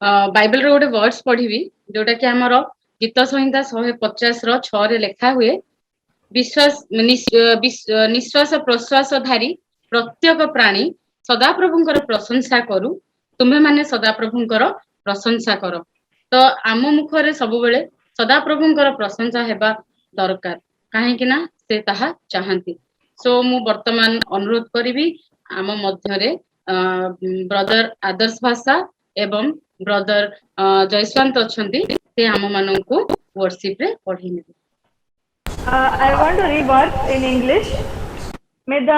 Bible रो गोटे words पढ़िबी जोटा कि हमर गीत संहिता 150 रो 6 रे लेखा हुए निश्वास प्रश्वास धारी प्रत्येक प्राणी सदाप्रभुଙ୍କର प्रशंसा करू तुम्हें माने सदाप्रभुଙ୍କର प्रशंसा करो तो आम मुखरे सब बेले सदाप्रभुଙ୍କର प्रशंसा हेबा दरकार काहेकि ना से ताहा चाहंती सो मु वर्तमान अनुरोध करिवि आम मध्यरे ब्रदर आदर्श भाषा एवं ब्रदर जयस्वंत अछंती से आम माननकु वर्शिप रे पढ़ी नेबे I want to read words in English. May the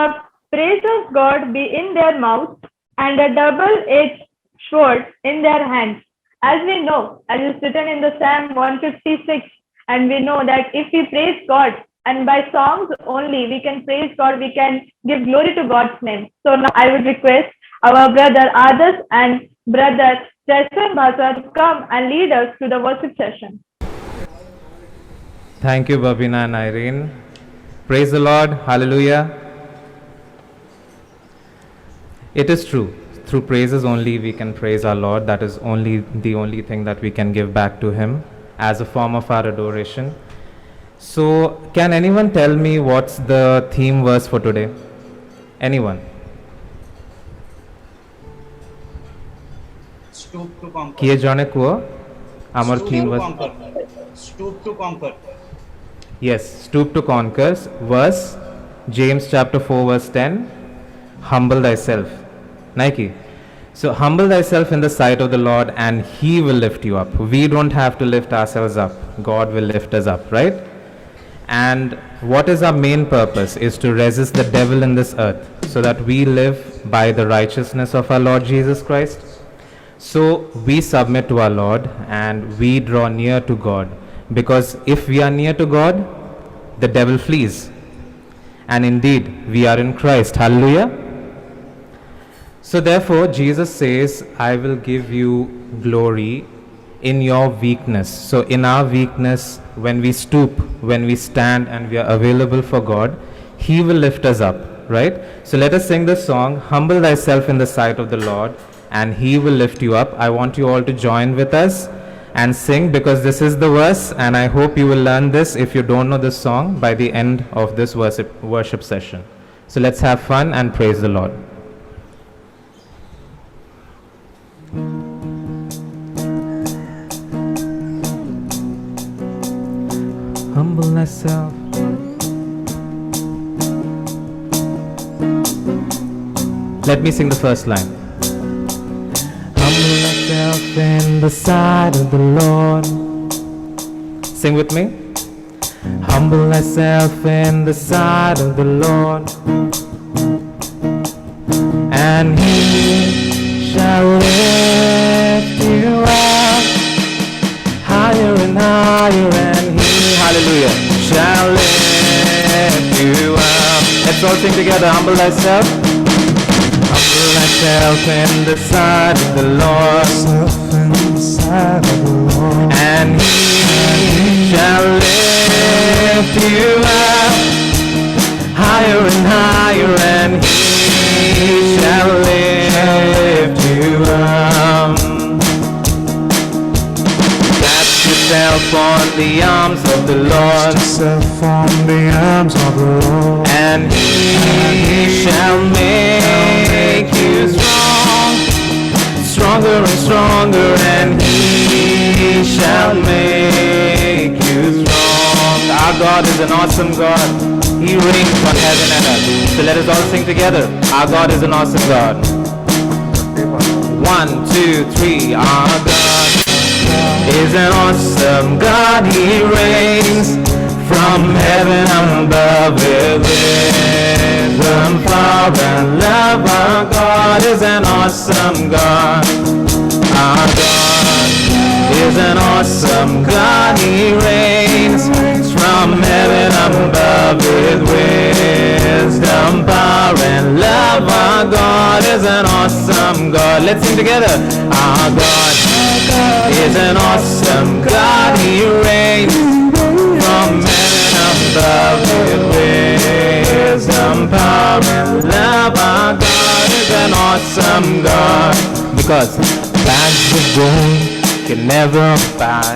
praise of God be in their mouth and a double-edged sword in their hands. As we know, as is written in the Psalm 156, and we know that if we praise God, and by songs only we can praise God, we can give glory to God's name. So now I would request our brother Adas and brother Jason Bhasa to come and lead us to the worship session. Thank you, Babina and Irene. Praise the Lord. Hallelujah. It is true. Through praises only we can praise our Lord. That is the only thing that we can give back to Him as a form of our adoration. So, can anyone tell me what's the theme verse for today? Anyone? Stoop to conquer. Kiye jane kuo? Amar theme verse. Stoop to conquer. Yes, stoop to conquer. Verse, James chapter 4 verse 10. Humble thyself. Nike. So humble thyself in the sight of the Lord and He will lift you up. We don't have to lift ourselves up. God will lift us up, right? And what is our main purpose is to resist the devil in this earth so that we live by the righteousness of our Lord Jesus Christ. So we submit to our Lord and we draw near to God, because if we are near to God, the devil flees. And indeed, we are in Christ. Hallelujah. So therefore, Jesus says, I will give you glory in your weakness. So in our weakness, when we stoop, when we stand and we are available for God, He will lift us up, right? So let us sing this song, Humble Thyself in the Sight of the Lord, and He will lift you up. I want you all to join with us and sing, because this is the verse, and I hope you will learn this, if you don't know this song, by the end of this worship session. So let's have fun and praise the Lord. Humble thyself. Let me sing the first line. Humble thyself in the sight of the Lord. Sing with me. Humble thyself in the sight of the Lord, and He shall lift you up higher and higher, and He, hallelujah, shall lift you up. Let's all sing together. Humble thyself. Humble thyself in the sight of the Lord, and He shall lift you up higher and higher, and He shall lift you up. Wrap yourself on the arms of the Lord, and He shall make you strong, stronger and stronger, and He shall make you strong. Our God is an awesome God. He reigns on heaven and earth. So let us all sing together. Our God is an awesome God. 1, 2, 3. Our God is an awesome God. He reigns from heaven above with wisdom, power, and love. Our God is an awesome God. Our God is an awesome God. He reigns from heaven above with wisdom, power, and love. Our God is an awesome God. Let's sing together. Our God is an awesome God. He reigns from heaven above with wisdom, power, and love. Our God is an awesome God. Because Bags of gold can never buy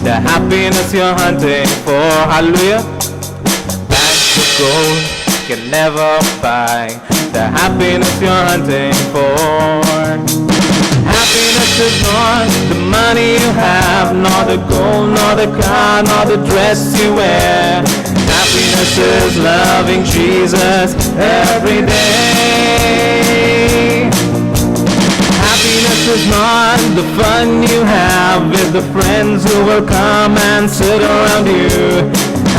the happiness you're hunting for. Hallelujah. Bags of gold can never buy the happiness you're hunting for. Happiness is not the money you have, nor the gold, nor the car, nor the dress you wear. Happiness is loving Jesus every day. Happiness is not the fun you have with the friends who will come and sit around you.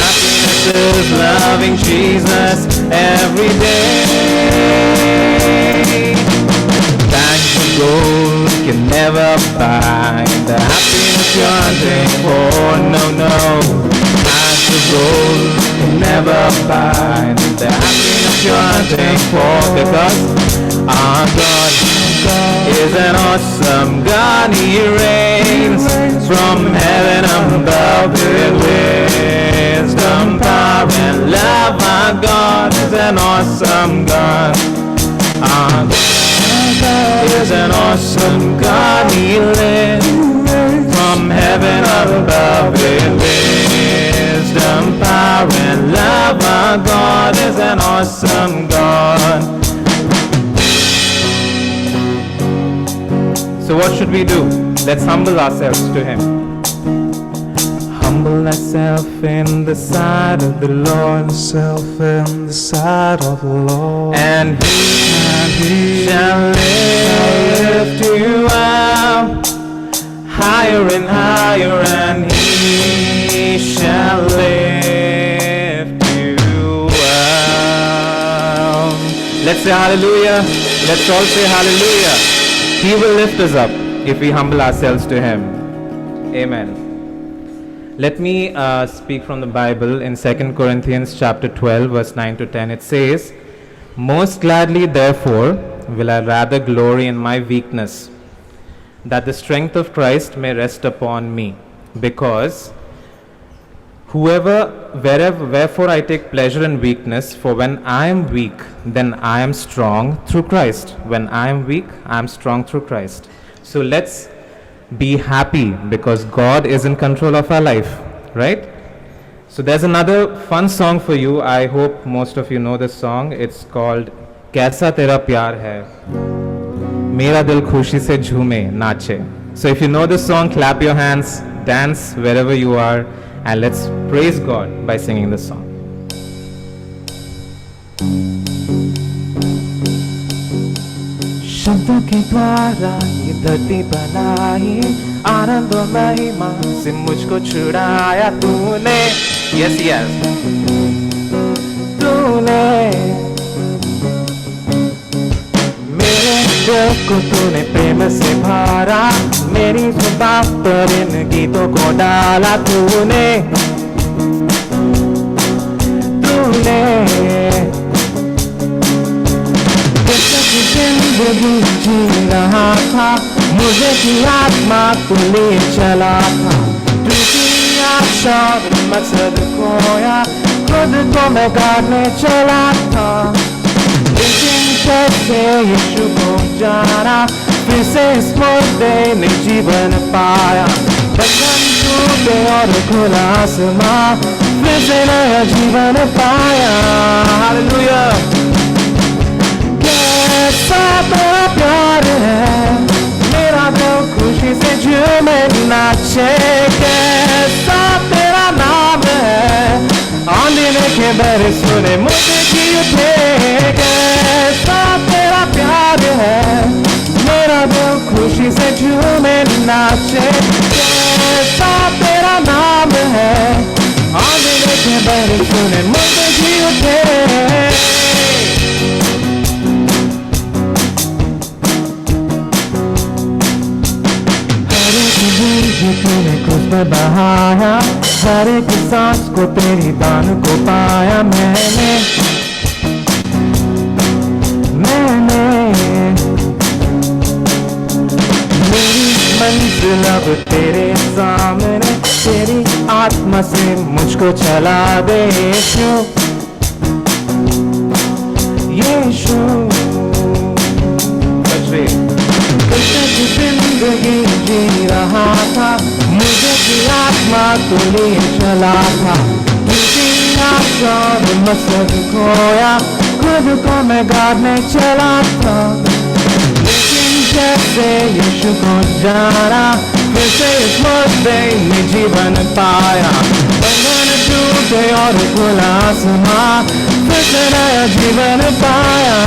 Happiness is loving Jesus every day. Bags of gold can never buy the happiness you're hunting for. No, no. Bags of gold can never buy the happiness you're hunting for, because our God is an awesome God. He reigns from heaven above with wisdom, power, and love. Our God is an awesome God. Our God is an awesome God. He lives from heaven above with wisdom, power, and love. Our God is an awesome God. So what should we do? Let's humble ourselves to Him. Humble thyself in the sight of the Lord, Self in the sight of the Lord, and He shall lift you up higher and higher, and He shall lift you up. Let's say hallelujah. Let's all say hallelujah. He will lift us up if we humble ourselves to Him. Amen. Let me speak from the Bible in 2 Corinthians chapter 12, verse 9 to 10. It says, "Most gladly, therefore, will I rather glory in my weakness, that the strength of Christ may rest upon me. Because wherefore I take pleasure in weakness, for when I am weak, then I am strong through Christ." When I am weak, I am strong through Christ. So let's be happy because God is in control of our life, right? So there's another fun song for you. I hope most of you know this song. It's called "Kaisa Tera Pyar Hai." Mera dil khushi se jhume, nache. So if you know this song, clap your hands, dance wherever you are, and let's praise God by singing this song. शब्दों के द्वारा ये धरती बनाई, आनंद और महिमा से मुझको छुड़ाया तूने. यस यस, तूने मेरे दिल को तूने प्रेम से भरा, मेरी जुबान पर इन गीतों को डाला. तूने जिंदगी जी रहा था, मुझे की आत्मा को ले चला था. टूटी आशा मकसद खोया, खुद को मैं गाने चला था. लेकिन कैसे यीशु को जाना, फिर से इस मुद्दे में जीवन पाया. बंधन टूटे और खुला आसमां, फिर से नया जीवन पाया. हालेलुया. कैसा तेरा प्यार है, मेरा दिल खुशी से झूमे नाचे. कैसा तेरा नाम है, आंधी के बरस सुने मुझे की उठे. कैसा तेरा प्यार है, मेरा दिल खुशी से झूमे नाचे. कैसा तेरा नाम है, आंधी के बरस सुने मुझे की उठे. तूने खुद पर बहाया, हर एक सांस को तेरी दान को पाया. मैंने मेरी मंजिल अब तेरे सामने, तेरी आत्मा से मुझको चला दे. यीशु यीशु जिंदगी को लिए चला था, किसी आशा में मकसद खोया, खुद को मैं गाने चला था। लेकिन जैसे यीशु को जाना, फिर से इस मुद्दे में जीवन पाया, बंधन टूटे और खुला आसमां, फिर से नया जीवन पाया।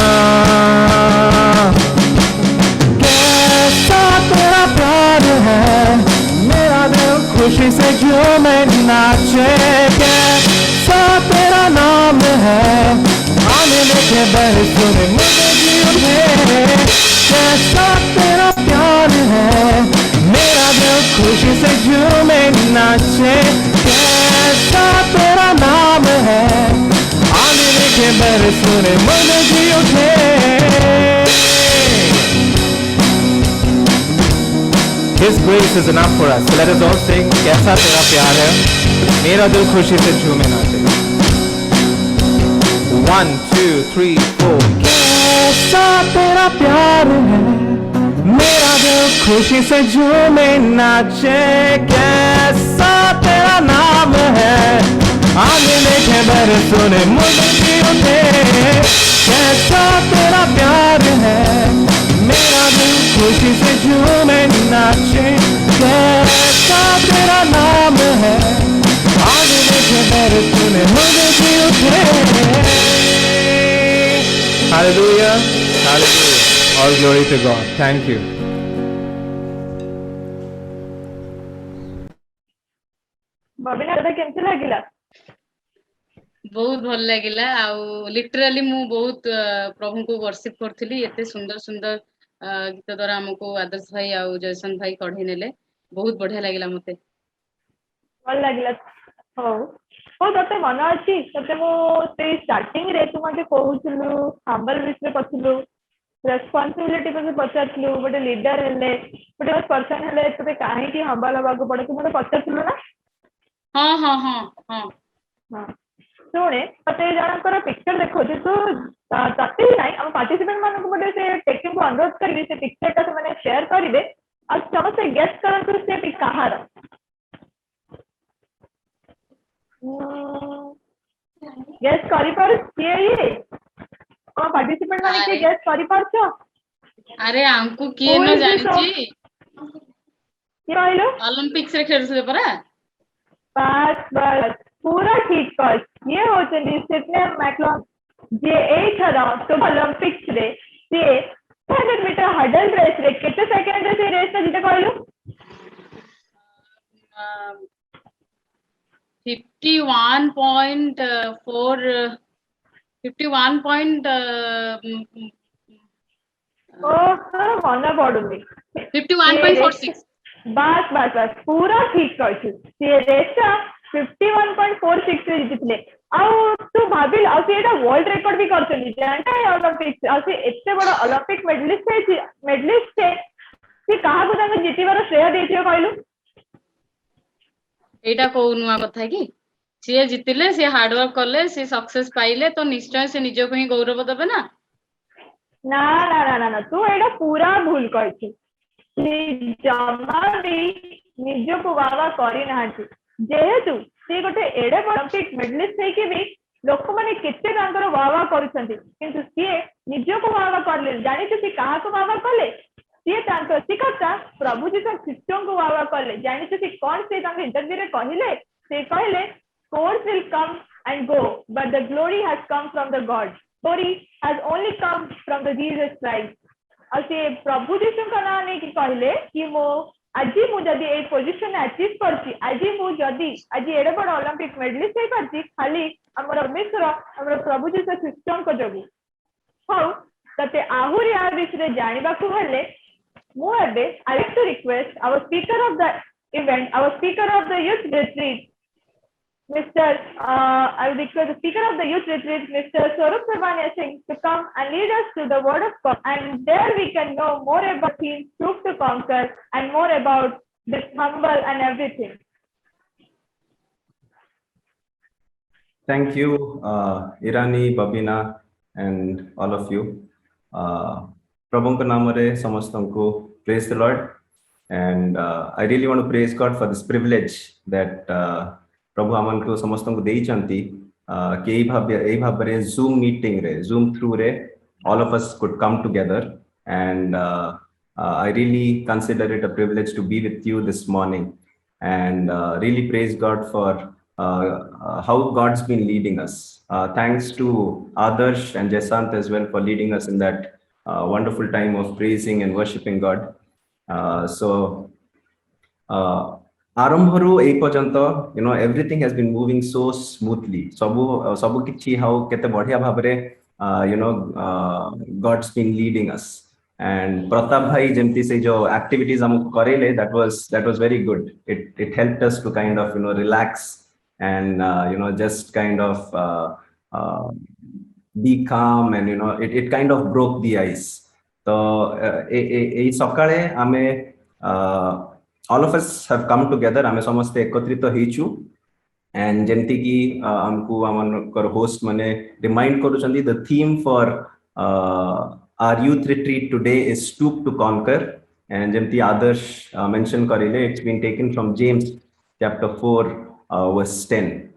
कैसा तेरा प्यार है, मेरा दिल खुशी से झूमे नाचे। कैसा तेरा नाम है, आने लेके बरसों में मुझे जी उठे। कैसा तेरा प्यार है, मेरा दिल खुशी से झूमे नाचे। कैसा तेरा नाम है, आने लेके बरसों में मुझे जी उठे। His grace is enough for us. So let us all sing, कैसा तेरा प्यार है, मेरा दिल खुशी से झूमे नाचे। 1, 2, 3, 4। कैसा तेरा प्यार है, मेरा दिल खुशी से झूमे नाचे। कैसा तेरा नाम है, आगे लेके बरसों ने मुझे जी उठे। कैसा तेरा प्यार है, मेरा दिल खुशी से झूमे नाचे। कैसा तेरा नाम है, आगे लेके बरसों ने मुझे जी उठे। Hallelujah, hallelujah. All glory to God. Thank you. Babina दादा केमती लागिला? बहुत भल लगिला। आउ लिटराली मु बहुत प्रभु को वर्शिप करथिली। एते सुंदर सुंदर गीत द्वारा हमको आदर्श भाई आउ जयसन भाई कढ़ी नेले। बहुत बढ़िया लागिला मते। भल लागिला। हो हो तते मन अछि तते मो से स्टार्टिंग रे तुमके कहउछलु हम्बल विषय पछलु रेस्पोंसिबिलिटी पे पछलु बटे लीडर हेले बटे पर्सन हेले तते काहे कि हम्बल बागु पड़े तुम पछलु ना? हां हां हां हां हां सुने तते जनकर पिक्चर देखो जे तू तते नाही हम पार्टिसिपेंट मान को बटे से टेकिंग को अनुरोध करी से पिक्चर का से माने शेयर करिवे और समस्त गेस करन से पिक कहार गेस करी पर ये को पार्टिसिपेंट माने के गेस करी परछो? अरे हमको किए न जानिची ये कहलो ओलंपिक्स रे खेलुछे परा। बस बस पूरा ठीक कर ये होचंदी सिडनी मैक्लोन जे एथरा तो ओलंपिक्स रे से 100 मीटर हडल रेस रे केते सेकंड रे से रेस ता जिते कहलो 51.4 51. ओ मना पड़ुनी 51.46 बस बस बस पूरा ठीक करछु से रेस ता 51.46 रे जितले आउ तू भाबिल आ से एटा वर्ल्ड रिकॉर्ड भी करछनी जानता है ओलंपिक्स आ से एते बड़ा ओलंपिक मेडलिस्ट से कहा को तंग जितिबार श्रेय देथियो कहलु? एटा को नुआ कथा कि से जितिले से हार्ड वर्क करले से सक्सेस पाइले तो निश्चय से निज को ही गौरव देबे ना। ना ना ना ना ना तू एटा पूरा भूल करछु जमा भी निज को बाबा करी नाहंती जेहेतु से गोटे एडे ओलंपिक मेडलिस्ट है कि भी लोक माने केते तांकर बाबा करूछंती किंतु से निज को बाबा करले जानि से कहा को बाबा करले से तांकर सिकता प्रभु जी ख्रीष्टों को बाबा करले जानि से कौन से तांकर इंटरव्यू रे कहले course will come and go but the glory has come from the God. Glory has only come from the Jesus Christ. और से प्रभु जी का नाम नहीं कि कहले कि मो आज मु जदी ए पोजीशन अचीव करछि आज मु जदी आज एडे बड़ ओलंपिक मेडलिस्ट हे करछि खाली हमर परमेश्वर हमर प्रभु जी ख्रीष्टों को जोगी हो तते आहुरी आ विषय जानिबा को हेले मु एबे I like to request our speaker of the event our speaker of the youth retreat Mr. I will request the Speaker of the Youth Retreat, Mr. Swarup Sarvania Singh, to come and lead us to the Word of God, and there we can know more about His Proof to Conquer and more about this humble and everything. Thank you, Irani, Babina, and all of you. प्रभु के नाम रे समस्त को praise the Lord. And I really want to praise God for this privilege that Prabhu amanku samastanku deichanti ki ei bhabare Zoom meeting re, Zoom through re, all of us could come together. And I really consider it a privilege to be with you this morning, and really praise God for how God's been leading us. Thanks to Adarsh and Jasant as well for leading us in that wonderful time of praising and worshiping God. So ଆରମ୍ଭରୁ ଏଇ ପର୍ଯ୍ୟନ୍ତ everything has been moving so smoothly. ସବୁ କିଛି how କେତେ ବଢିଆ ଭାବରେ God's been leading us. And Pratap bhai ଯେମିତି ସେ ଯୋଉ activities ଆମକୁ କରେଇଲେ, that was very good. It helped us to kind of relax and just kind of be calm, and it kind of broke the ice. So এই ସକାଳେ ଆମେ all of us have come together. ଆମେ ସମସ୍ତେ ଏକତ୍ରିତ ହେଇଛୁ, and ଯେମିତି କି ଆମକୁ ଆମର host ମାନେ remind କରୁଛନ୍ତି, the theme for our youth retreat today is Stoop to Conquer. And ଯେମିତି Adarsh mention କରିଲେ, it's been taken from James chapter 4 verse 10.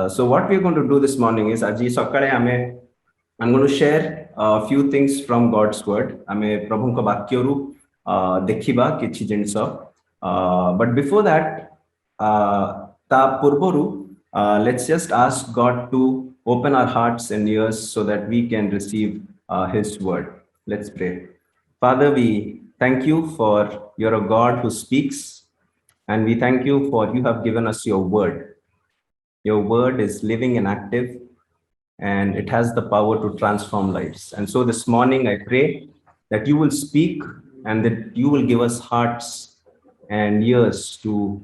So what we're going to do this morning is aji ସକାଳେ I'm going to share a few things from God's word. ଆମେ ପ୍ରଭୁଙ୍କ ବାକ୍ୟରୁ ଦେଖିବା କିଛି ଜିନିଷ. But before that, ta purboru, let's just ask God to open our hearts and ears so that we can receive His word. Let's pray. Father, we thank you for you're a God who speaks, and we thank you for you have given us your word. Your word is living and active, and it has the power to transform lives. And so this morning, I pray that you will speak and that you will give us hearts and ears to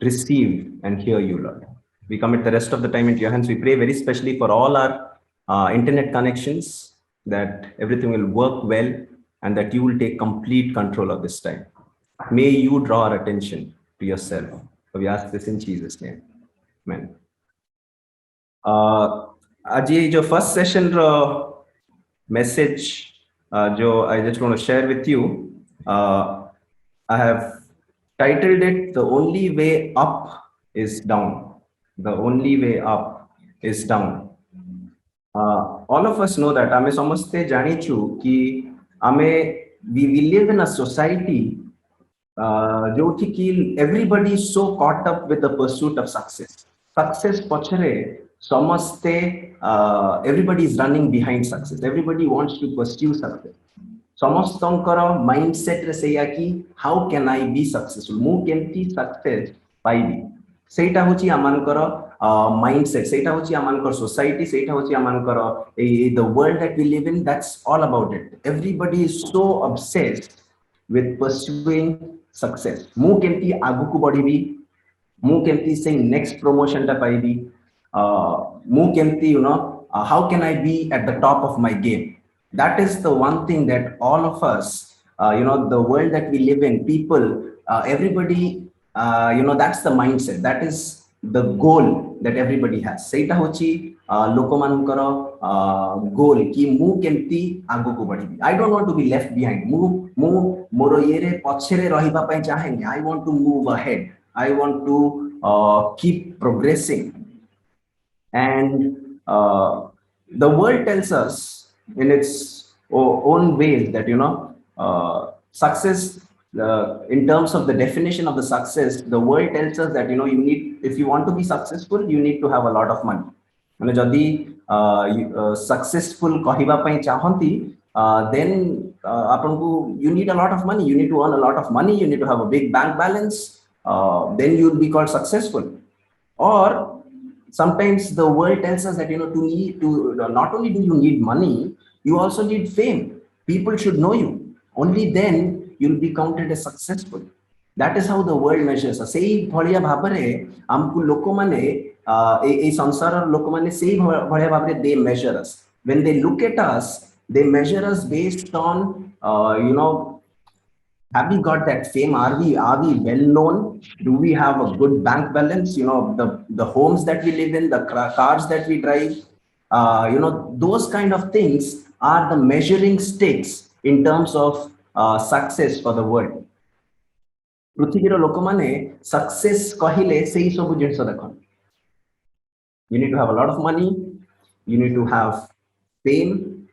receive and hear you, Lord. We commit the rest of the time into your hands. We pray very specially for all our internet connections, that everything will work well and that you will take complete control of this time. May you draw our attention to yourself. So we ask this in Jesus' name. Amen. Aji jo first session message jo I just want to share with you, I have titled it, The Only Way Up is Down. The only way up is down. All of us know that ame samaste janichu ki we live in a society joti ki everybody is so caught up with the pursuit of success. Success pachare samaste everybody is running behind success. Everybody wants to pursue success. ସମସ୍ତଙ୍କର ମାଇଣ୍ଡସେଟ ରେ ସେଇଆ କି how can I be successful, ମୁଁ କେମିତି success ପାଇବି, ସେଇଟା ହଉଛି ଆମମାନଙ୍କର ମାଇଣ୍ଡସେଟ, ସେଇଟା ହଉଛି ଆମମାନଙ୍କର ସୋସାଇଟି, ସେଇଟା ହଉଛି ଆମମାନଙ୍କର the world that we live in. That's all about it. Everybody is so obsessed with pursuing success. ମୁଁ କେମିତି ଆଗକୁ ବଢିବି, ମୁଁ କେମିତି ସେଇ next promotion ଟା ପାଇବି, ମୁଁ କେମିତି how can I be at the top of my game. That is the one thing that all of us, the world that we live in, people, everybody, that's the mindset. That is the goal that everybody has. Seita hochi lokomankara goal ki mu kemti aguku badhibi. I don't want to be left behind. Mu moro yere pachere rahiba pai chahenge. I want to move ahead. I want to keep progressing. And the world tells us in its own ways that success, in terms of the definition of the success, the world tells us that you need, if you want to be successful, you need to have a lot of money. Jodi successful kahiba pai chahanti, then you need a lot of money. You need to earn a lot of money. You need to have a big bank balance. Then you will be called successful. Or sometimes the world tells us that not only do you need money, you also need fame. People should know you. Only then you'll be counted as successful. That is how the world measures us. Sei bhaliya bhabare amku lokomane ei sansarar lokomane sei bhaliya bhabare they measure us. When they look at us, they measure us based on have we got that fame? Are we well known? Do we have a good bank balance? The homes that we live in, the cars that we drive, those kind of things are the measuring sticks in terms of success for the world. पृथ्वीर लोक माने success कहिले सेही सब जिनिस देखन you need to have a lot of money, you need to have fame,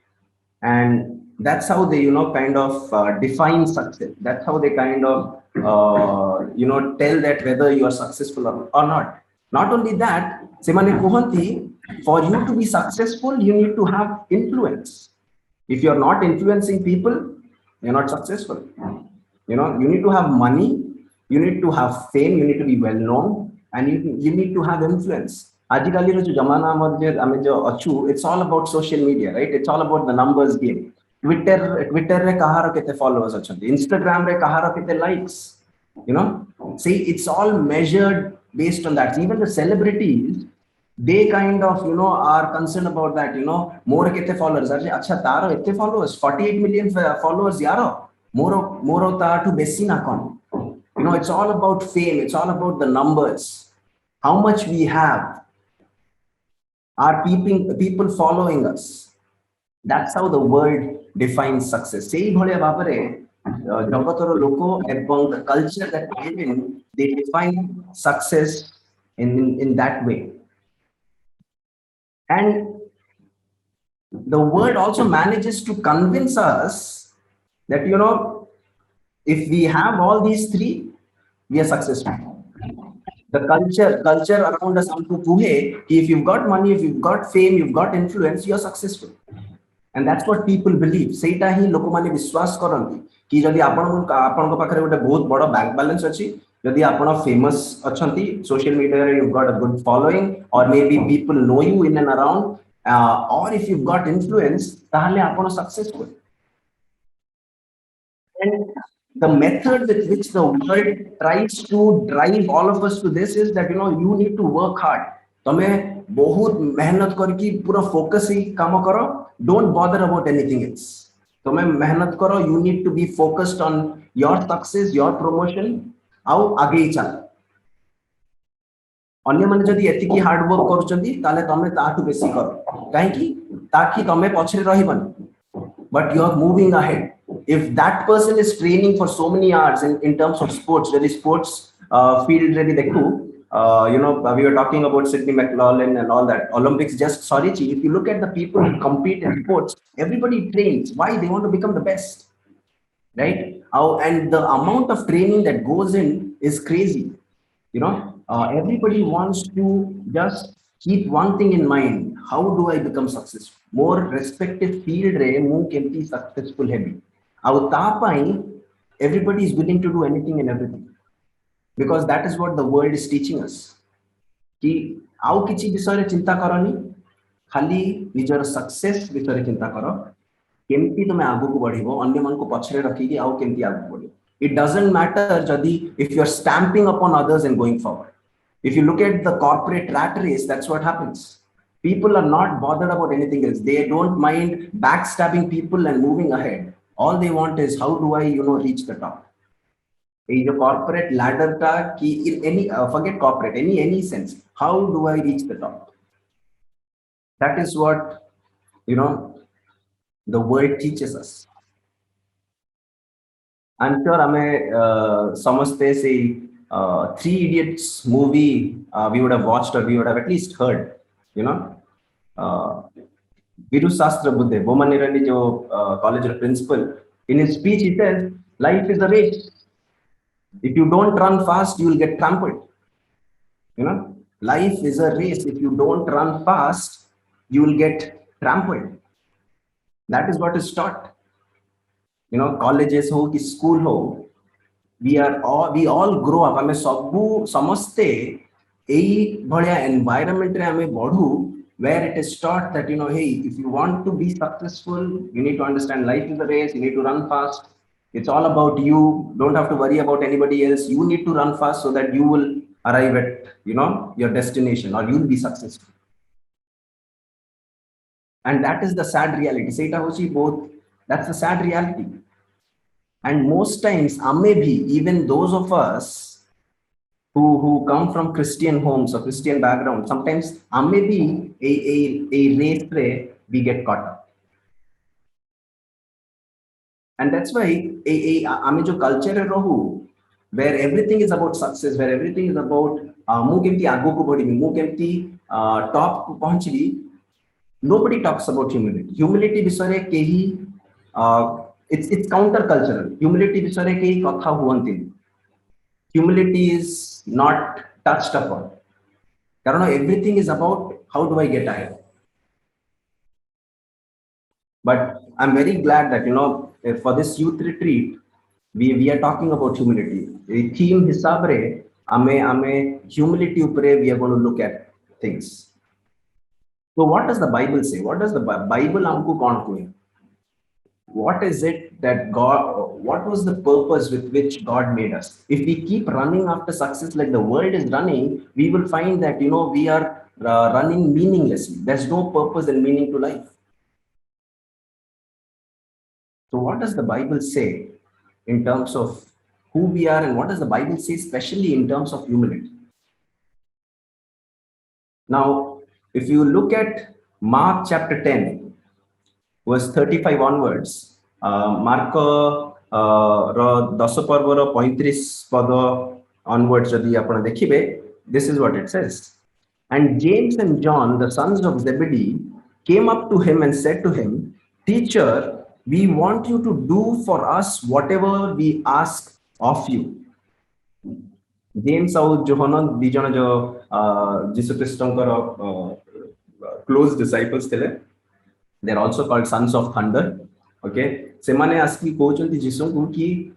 and that's how they kind of define success. That's how they kind of tell that whether you are successful or not. Not only that, semane kuhanti, for you to be successful you need to have influence. If you're not influencing people, you're not successful. You need to have money, you need to have fame, you need to be well known, and you need to have influence. आजिकाली जो जमाना हमें जो अच्छू, it's all about social media, right? It's all about the numbers game. Twitter रे कहार केते followers अच्छे, Instagram रे कहार केते likes, see, it's all measured based on that. Even the celebrities, they kind of are concerned about that, more kete followers are acha taro ette followers 48 million followers yaro more ta to besi na kon. It's all about fame, it's all about the numbers, how much we have, are people following us. That's how the world defines success. Sei bhale bhabare jagatara loko ebong the culture that they live in, they define success in that way. And the world also manages to convince us that, if we have all these three, we are successful. The culture around us, if you've got money, if you've got fame, you've got influence, you're successful. And that's what people believe. Seita hi lokomane vishwas karanti ki jodi apanko pakhare gote bahut bada bank balance achi, jodi apana famous achanti, social media you've got a good following, or maybe people know you in and around, or if you've got influence, tahale apana successful. And the method with which the world tries to drive all of us to this is that you need to work hard. तमे बहुत मेहनत करके पूरा focus ही काम करो, don't bother about anything else. तमे मेहनत करो, you need to be focused on your success, your promotion, आउ आगे ही चल. अन्य माने जदि एतिकी हार्ड वर्क करूचंदी ताले तमे ताठु बेसी करो, काहे कि ताकि तमे पछरे रहिबन, but you are moving ahead. If that person is training for so many hours in terms of sports, really sports field really dekhu, we were talking about Sydney McLaughlin and all that Olympics. Just sorry, if you look at the people who compete in sports, everybody trains. Why? They want to become the best, right? And the amount of training that goes in is crazy. Everybody wants to just keep one thing in mind: how do I become successful? More respective field re mu kemti successful heavy. Everybody is willing to do anything and everything, because that is what the world is teaching us. कि आउ किछि विषय चिंता करनी, खाली निजर success विषय चिंता करो, केमती तुम आगु को बढ़िबो, अन्य मन को पछरे रखिकी आउ केमती आगु बढ़िबो. It doesn't matter जदि if you are stamping upon others and going forward. If you look at the corporate rat race, that's what happens. People are not bothered about anything else. They don't mind backstabbing people and moving ahead. All they want is how do I reach the top. A corporate ladder ta ki in any forget corporate, any sense, how do I reach the top? That is what the world teaches us. I'm sure samaste say Three Idiots movie we would have watched, or we would have at least heard. Viru Sastra Buddhe, Boman Nirani jo college principal, in his speech he says, life is a race. If you don't run fast, you will get trampled. Life is a race. If you don't run fast, you will get trampled. That is what is taught. Colleges ho, ki school ho, we all grow up. Ame sabbu samaste ei bhaliya environment re ame badhu, where it is taught that hey, if you want to be successful, you need to understand life is a race. You need to run fast. It's all about you. Don't have to worry about anybody else. You need to run fast so that you will arrive at your destination, or you'll be successful. And that is the sad reality. Seita hochi both. That's the sad reality. And most times, maybe even those of us who come from Christian homes or Christian background, sometimes maybe a race where we get caught up. And that's why ame jo culture rahu, where everything is about success, where everything is about mu kemti aguku badhibi, mu kemti top ku pahunchibi, nobody talks about humility. Humility bisare kehi it's countercultural. Humility bisare kehi katha huantini. Humility is not touched upon. Karana everything is about how do I get ahead. But I'm very glad that for this youth retreat, we are talking about humility. The theme hisabre ame humility upre we are going to look at things. So what does the Bible say? What does the Bible amku kon kuhe? What is it that what was the purpose with which God made us? If we keep running after success like the world is running, we will find that we are running meaninglessly. There's no purpose and meaning to life. So what does the Bible say in terms of who we are, and what does the Bible say especially in terms of humility? Now, if you look at Mark chapter 10, verse 35 onwards, Mark Dasaparvara 35 pada onwards, this is what it says. And James and John, the sons of Zebedee, came up to him and said to him, Teacher, we want you to do for us whatever we ask of you. James and John, दी जन जो जीसु क्रिस्टोंकर close disciples थे, they're also called sons of thunder. Okay, semane aski कहउचंती जीसु को कि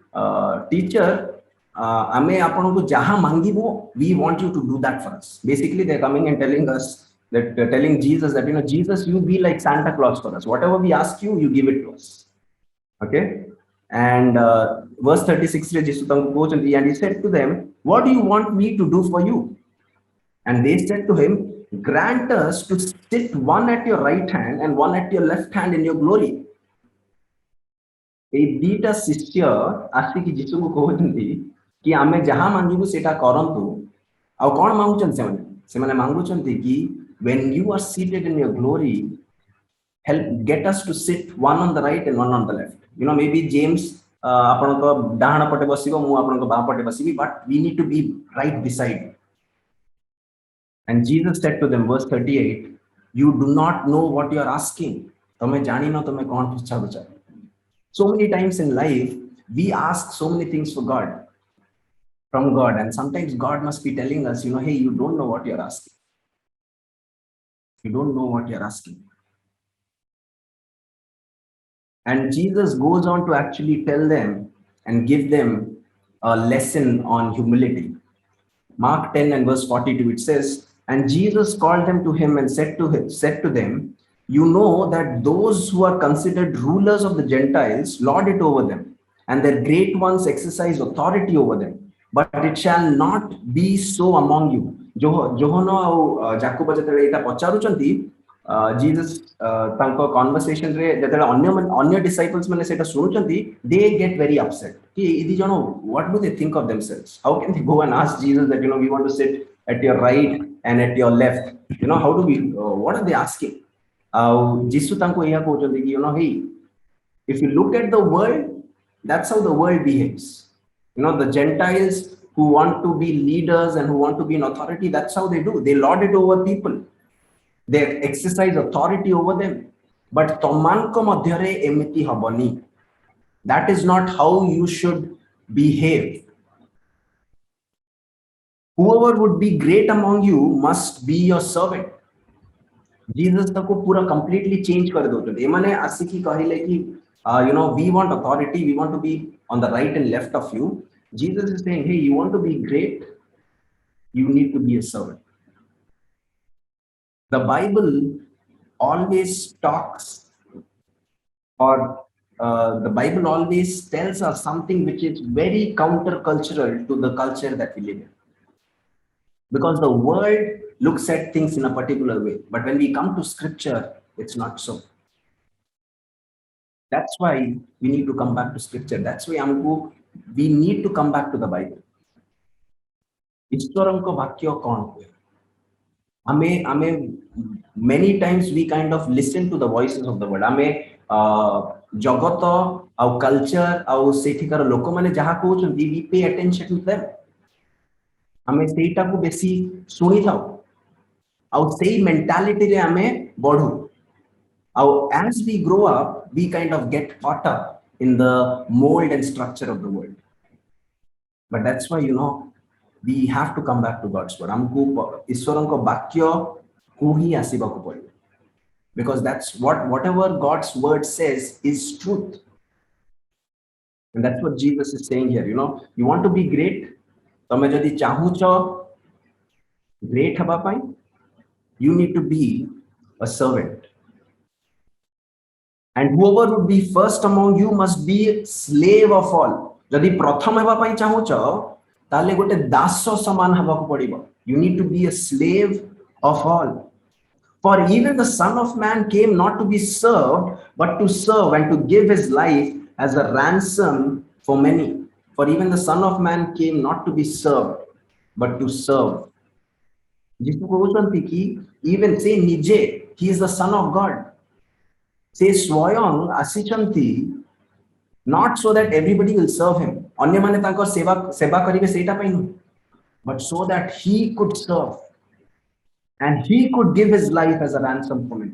teacher, ame आपन को जहाँ मांगीबो, we want you to do that for us. Basically, they're coming and telling us that telling Jesus that Jesus, you be like Santa Claus for us. Whatever we ask you, you give it to us. Okay, and verse 36 and he said to them, what do you want me to do for you? And they said to him, grant us to sit one at your right hand and one at your left hand in your glory. ए दीटा शिष्य आसिकी जीसु को कहउचंती कि आमे जहां मांगीबु सेटा करंतु आ कोन मांगुचन सेमाने मांगुचंती कि when you are seated in your glory, help get us to sit one on the right and one on the left. Maybe James आपनको डाहण पटे बसिबो, मु आपनको बा पटे बसिबी, but we need to be right beside. And Jesus said to them, verse 38, you do not know what you are asking. तमे जानी न तमे कोन पूछा बुचा. So many times in life, we ask so many things from God, and sometimes God must be telling us, hey, you don't know what you're asking. You don't know what you're asking. And Jesus goes on to actually tell them and give them a lesson on humility. Mark 10 and verse 42, it says, and Jesus called them to him and said to them, you know that those who are considered rulers of the Gentiles lord it over them, and their great ones exercise authority over them. But it shall not be so among you. Johana Jacob eta pacharuchanti Jesus tanko conversation re jetala anya disciples mane seta sunuchanti, they get very upset. What do they think of themselves? How can they go and ask Jesus that we want to sit at your right and at your left? How do we what are they asking? Jisu tanko eya kohchandi ki hey, if you look at the world, that's how the world behaves. The Gentiles who want to be leaders and who want to be in authority, that's how they do. They lord it over people. They exercise authority over them. But tomanko madhyare emiti habani. That is not how you should behave. Whoever would be great among you must be your servant. Jesus को पूरा completely change कर दो. तो एमने आसिकी कहिले कि we want authority, we want to be on the right and left of you. Jesus is saying, hey, you want to be great, you need to be a servant. The Bible always talks, or the Bible always tells us something which is very countercultural to the culture that we live in. Because the world looks at things in a particular way. But when we come to scripture, it's not so. That's why we need to come back to scripture. That's why we need to come back to the Bible. Many times we kind of listen to the voices of the world. Jagata our culture, our सेठिकार लोक माने जहाँ कहउछन्ती we pay attention to them. हमें सेटा को बेसी सुनी थाओ आउ सेई मेंटालिटी रे हमें बढ़ू आउ as we grow up we kind of get caught up in the mold and structure of the world. But that's why we have to come back to God's word. हमको ईश्वरଙ୍କ वाक्य को ही आसीबाको पड़िबो, because that's whatever God's word says is truth. And that's what Jesus is saying here. You want to be great, तमे जदि चाहुचो great हबा पाई, you need to be a servant. And whoever would be first among you must be slave of all. जदि प्रथम हबा पाई चाहुचो ताले गोटे दास समान हबाको पड़िबो. You need to be a slave of all. For even the Son of Man came not to be served, but to serve and to give his life as a ransom for many. For even the Son of Man came not to be served, but to serve. जिसको कहउछन्ती कि even से निजे he is the Son of God. से स्वयं आसीचन्ती not so that everybody will serve him. अन्य माने तांको सेवा करिवे सेटा पई नु, but so that he could serve and he could give his life as a ransom for many.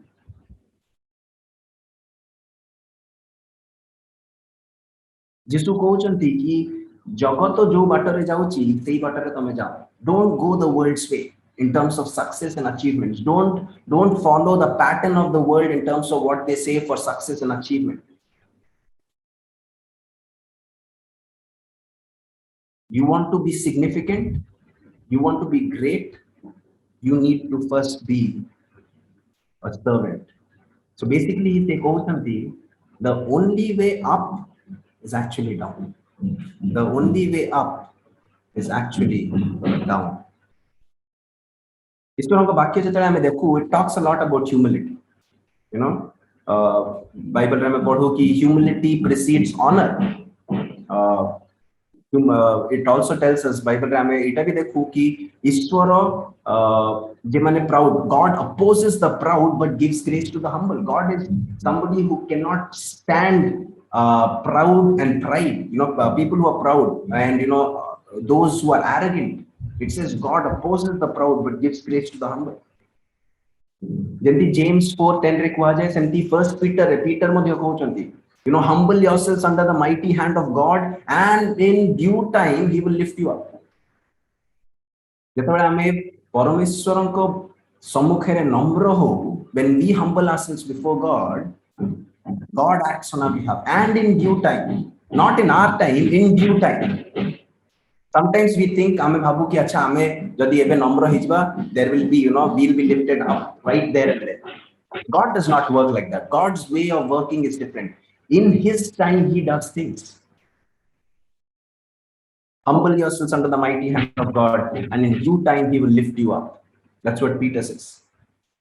जिसु कहउछन्ती कि जगत जो बाटरे जाउची सेई बाटरे तमे जाओ. Don't go the world's way in terms of success and achievements. Don't follow the pattern of the world in terms of what they say for success and achievement. You want to be significant, you want to be great, you need to first be a servant. So basically, they go something, the only way up is actually down. The only way up is actually down. ईश्वरों का वाक्य जतले हमें देखू, it talks a lot about humility. Bible रे में पढ़ो कि humility precedes honor. It also tells us Bible रे हमें एटा भी देखू कि ईश्वर जे माने proud, God opposes the proud but gives grace to the humble. God is somebody who cannot stand proud and pride. People who are proud and those who are arrogant. It says God opposes the proud but gives grace to the humble. Jenti James 4:10 रे कुआ जाय सेंती first Peter मध्ये कहउचंती, humble yourselves under the mighty hand of God and in due time he will lift you up. जेतबेले हमें परमेश्वरଙ୍କ सम्मुखरे नम्र हो, when we humble ourselves before God, God acts on our behalf and in due time, not in our time, in due time. Sometimes we think हमें भाबू कि अच्छा हमें जदि एबे नम्र हिजबा, there will be we'll be lifted up right there and there. God does not work like that. God's way of working is different. In his time he does things. Humble yourselves under the mighty hand of God and in due time he will lift you up. That's what Peter says.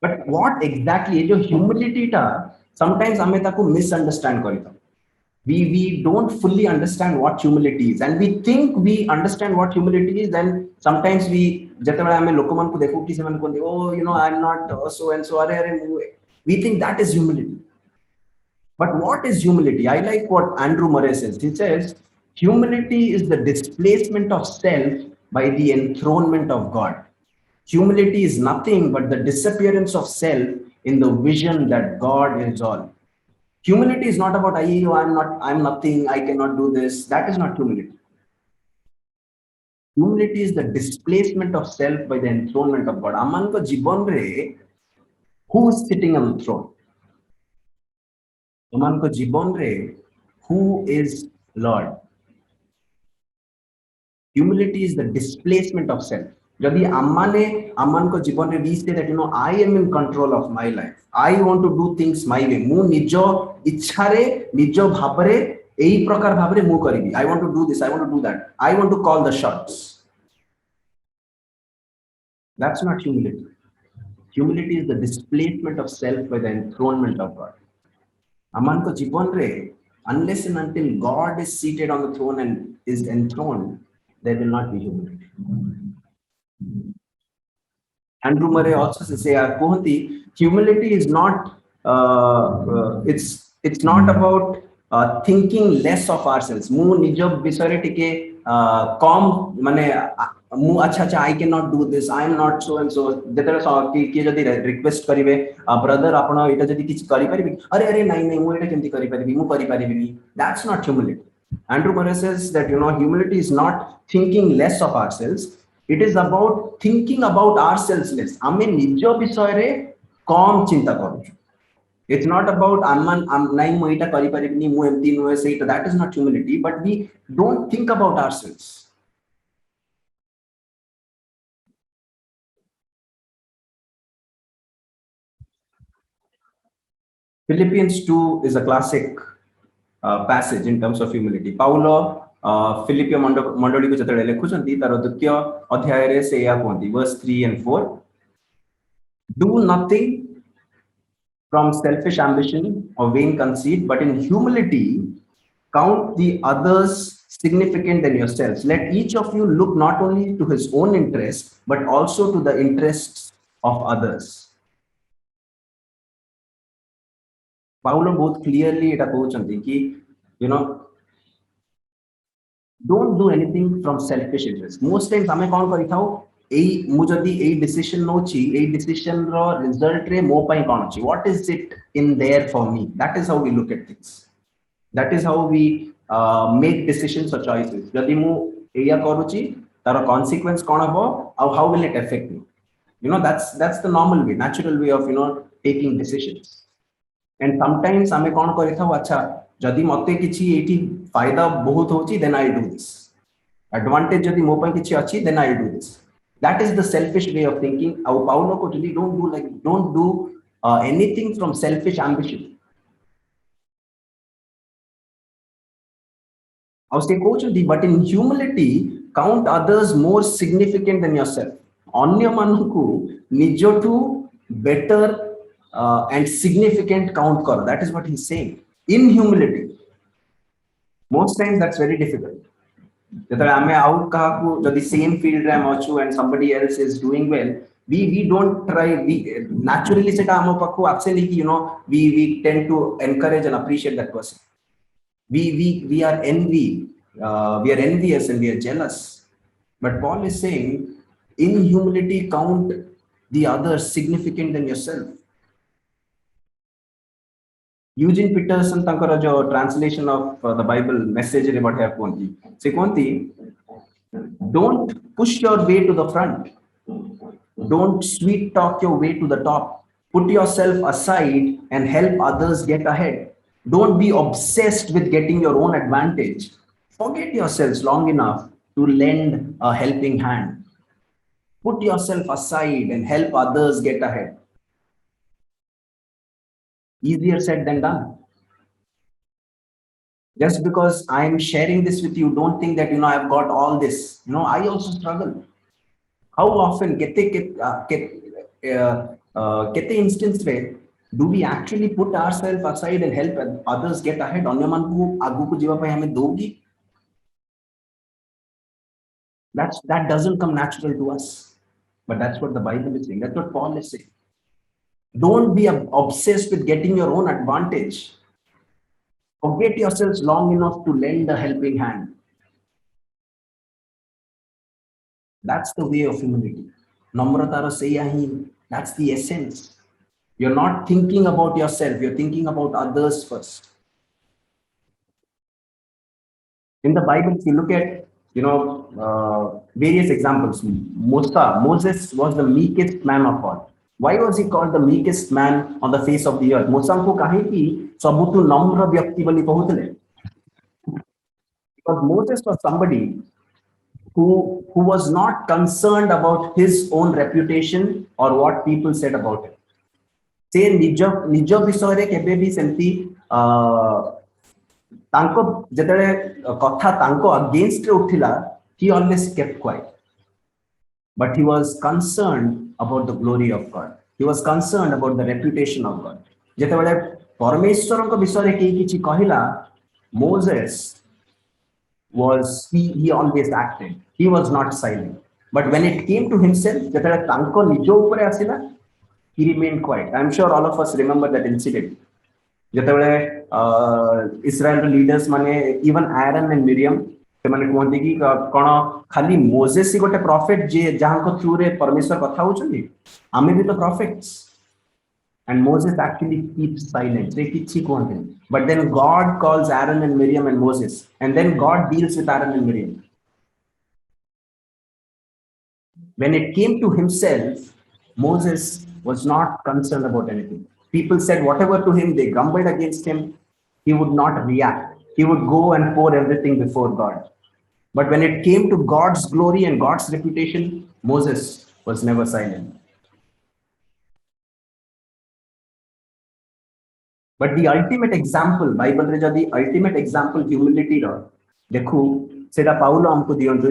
But what exactly is your humility ta? Sometimes हमें ताको misunderstand करिता. We don't fully understand what humility is, and we think we understand what humility is. Then sometimes we जतबेले हमें लोकमान को देखो कि से मन को I'm not so and so. We think that is humility. But what is humility? I like what Andrew Murray says. He says humility is the displacement of self by the enthronement of God. Humility is nothing but the disappearance of self in the vision that God is all. Humility is not about I'm nothing, I cannot do this. That is not humility. Humility is the displacement of self by the enthronement of God. Aman ko jibon re, who is sitting on the throne? Aman ko jibon re, who is Lord? Humility is the displacement of self. Jadi aman ko jibon re, we say that I am in control of my life. I want to do things my way. Mu nijo ichhare, nijo bhabare, ei prakar bhabare mu karibi. I want to do this, I want to do that. I want to call the shots. That's not humility. Humility is the displacement of self by the enthronement of God. Aman ko jibon re, unless and until God is seated on the throne and is enthroned, there will not be humility. Andrew Murray also says, humility is not, it's not about thinking less of ourselves. Mu nijo bisare tike कम माने मु अच्छा अच्छा I cannot do this, I am not so and so. जेतरे कि जदि request करिवे brother आपण एटा जदि किछ करि परिबि अरे अरे नाही नाही मु एटा केमति करि परिबि मु करि परिबिनी. That's not humility. Andrew Murray says that humility is not thinking less of ourselves, it is about thinking about ourselves less. आमे निजो विषय रे कम चिंता करू. It's not about I'm nahi mu eta kari paribini mu emti nu sei. That is not humility, but we don't think about ourselves. Philippians 2 is a classic passage in terms of humility. Paulo Philippian mandali ko jetale lekhuchanti taro dutya adhyay re se ya kuhanti verse 3 and 4. Do nothing from selfish ambition or vain conceit, but in humility count the others significant than yourselves. Let each of you look not only to his own interest, but also to the interests of others. Paulo both clearly eta kohchanti ki don't do anything from selfish interest. Most times ame kon kari thau mu jodi ei decision nochi ei decision ro result re mo pai kon achi, what is it in there for me? That is how we look at things. That is how we make decisions or choices. Jodi mu eya karuchi taro consequence kon habo or how will it affect me? That's the normal way, natural way of taking decisions. And sometimes ame kon kari thau acha jodi mate kichi eti फायदा बहुत होची, then I do this. Advantage जदि मो पाई किछि अछि, then I do this. That is the selfish way of thinking. Our Paulo को जदि don't do anything from selfish ambition. I was saying, but in humility, count others more significant than yourself. अन्य मानकु निजोटु better and significant count करो. That is what he's saying. In humility. Most times that's very difficult. Jethale ame out kahaku jodi same field re achu and somebody else is doing well, we don't try, we naturally seta amo pakku actually we tend to encourage and appreciate that person. We are envious and we are jealous. But Paul is saying in humility count the others significant than yourself. Eugene Peterson tankara jo translation of the Bible message re badhe kuhanti se kuhanti, don't push your way to the front, don't sweet talk your way to the top, put yourself aside and help others get ahead. Don't be obsessed with getting your own advantage, forget yourselves long enough to lend a helping hand. Put yourself aside and help others get ahead. Easier said than done. Just because I am sharing this with you, don't think that I've got all this. I also struggle. How often kete instance where do we actually put ourselves aside and help others get ahead? Anyamanku aguku jiva pai hame dogi. That doesn't come natural to us. But that's what the Bible is saying. That's what Paul is saying. Don't be obsessed with getting your own advantage. Forget yourselves long enough to lend a helping hand. That's the way of humility. Namratara seyahi. That's the essence. You're not thinking about yourself. You're thinking about others first. In the Bible, if you look at various examples, Moses was the meekest man of all. Why was he called the meekest man on the face of the earth? Mosamku kahiki sabutu namra vyakti boli kahutile. Because Moses was somebody who was not concerned about his own reputation or what people said about him. Se nijo bisore kebe bi semti tanko jetale katha tanko against re uthila, he always kept quiet. But he was concerned about the glory of God. He was concerned about the reputation of God. Jetebale Parameshwaranko bisore kichi kahila, Moses he always acted. He was not silent. But when it came to himself, jetebale tanko nijo upare asila, he remained quiet. I'm sure all of us remember that incident. ଯେତେବେଳେ Israel leaders ମାନେ even Aaron and ମିରିୟମ ସେମାନେ କୁହନ୍ତି କି କଣ ଖାଲି Moses ହିଁ ଗୋଟେ profit ଯିଏ ଯାହାଙ୍କ ଥ୍ରୁରେ ପରମେଶ୍ୱର କଥା ହଉଛନ୍ତି, ଆମେ ବି ତ ପ୍ରଫେଟ୍ସ। And Moses actually keeps silent. They kichi kuhantini. But then God calls Aaron and Miriam and Moses, and then God deals with Aaron and Miriam. When it came to himself, Moses was not concerned about anything. People said whatever to him, they grumbled against him. He would not react. He would go and pour everything before God. But when it came to God's glory and God's reputation, Moses was never silent. But the ultimate example, Bible रे जदि ultimate example humility रो देखू सेटा Paulo हमको दियंतु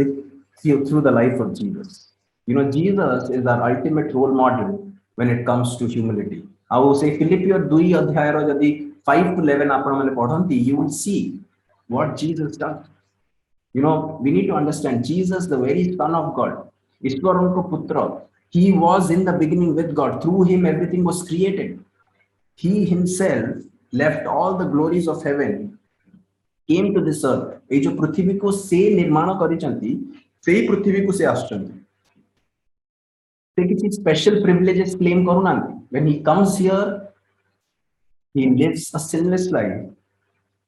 through the life of Jesus. You know, Jesus is our ultimate role model when it comes to humility. आउ से फिलिपियो 2 अध्याय रो जदि 5 to 11 आपण माने पढंती, you will see what Jesus does. You know, we need to understand Jesus, the very Son of God, ईश्वरों को पुत्र, he was in the beginning with God. Through him everything was created. He himself left all the glories of heaven, came to this earth. ये जो पृथ्वी को से निर्माण करिसंती, सेही पृथ्वी को से आसचंती. से किसी special privileges claim करूनांती. When he comes here, he lives a sinless life,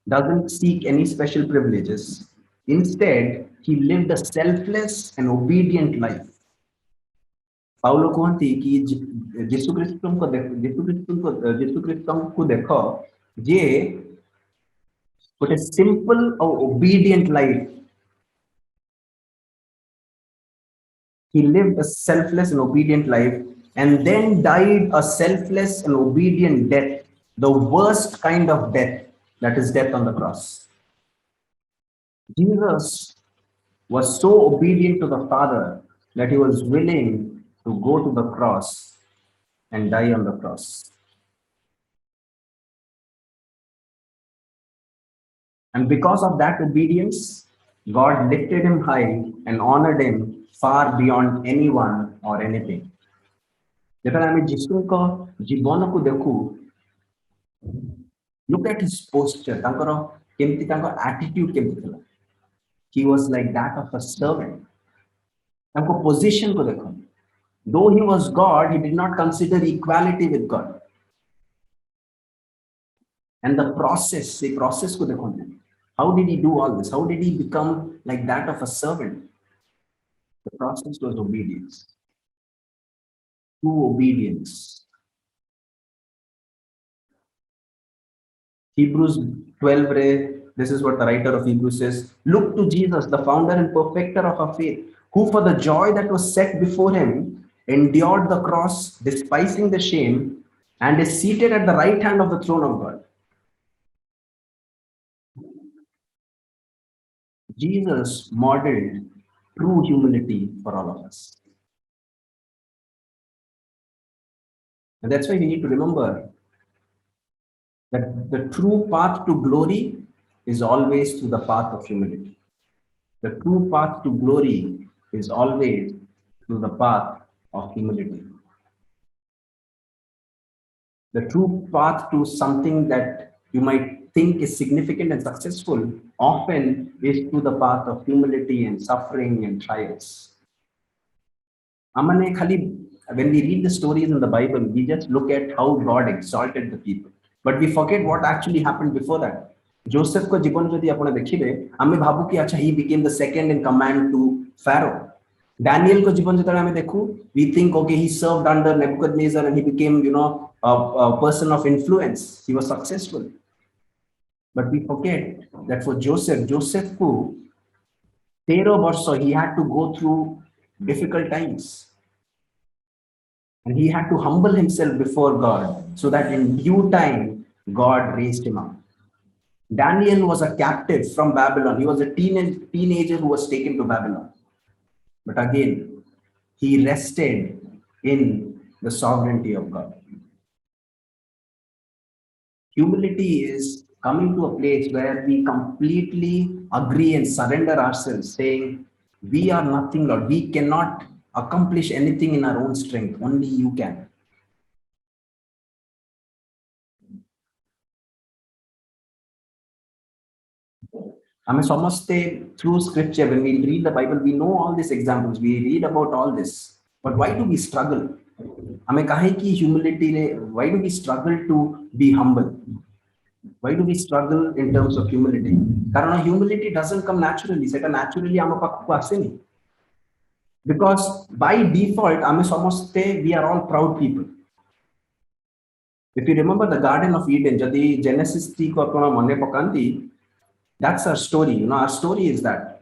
doesn't seek any special privileges. Instead, he lived a selfless and obedient life. Paulo कहती कि यीशु ख्रीष्ट को देखो जे गोटे सिंपल और obedient life. He lived a selfless and obedient life and then died a selfless and obedient death, the worst kind of death, that is death on the cross. Jesus was so obedient to the Father that he was willing to go to the cross and die on the cross. And because of that obedience, God lifted him high and honored him far beyond anyone or anything. जेतने आमे जिसु को जीवन को देखू, look at his posture, तांकर केमती तांकर attitude केमती थला. He was like that of a servant. तांको position को देखो. Though he was God, he did not consider equality with God. And the process को देखो. How did he do all this? How did he become like that of a servant? The process was obedience. True obedience. Hebrews 12, this is what the writer of Hebrews says. Look to Jesus, the founder and perfecter of our faith, who for the joy that was set before him endured the cross, despising the shame, and is seated at the right hand of the throne of God. Jesus modeled true humility for all of us. And that's why we need to remember that the true path to glory is always through the path of humility. The true path to glory is always through the path of humility. The true path to something that you might think is significant and successful often is through the path of humility and suffering and trials. Amane khali, when we read the stories in the Bible, we just look at how God exalted the people, but we forget what actually happened before that. Joseph ko जीवन जदि आपण देखिबे, आमे भाबु कि अच्छा he became the second in command to Pharaoh. Daniel को जीवन जतरा आमे देखु, we think okay he served under Nebuchadnezzar and he became, you know, a person of influence. He was successful. But we forget that for Joseph को 13 वर्ष he had to go through difficult times. And he had to humble himself before God so that in due time God raised him up. Daniel was a captive from Babylon. He was a teenager who was taken to Babylon. But again, he rested in the sovereignty of God. Humility is coming to a place where we completely agree and surrender ourselves, saying, we are nothing, Lord. We cannot accomplish anything in our own strength. Only you can. आमे समझते through scripture, when we read the Bible, we know all these examples, we read about all this. But why do we struggle? आमे काहे की humility रे, why do we struggle to be humble? Why do we struggle in terms of humility? कारण humility doesn't come naturally. सेटा naturally आम पाखକୁ आसेनी. Because by default, आमे समझते we are all proud people. If you remember the Garden of Eden, जदि Genesis 3 को अपना मने पकांती, that's our story. You know, our story is that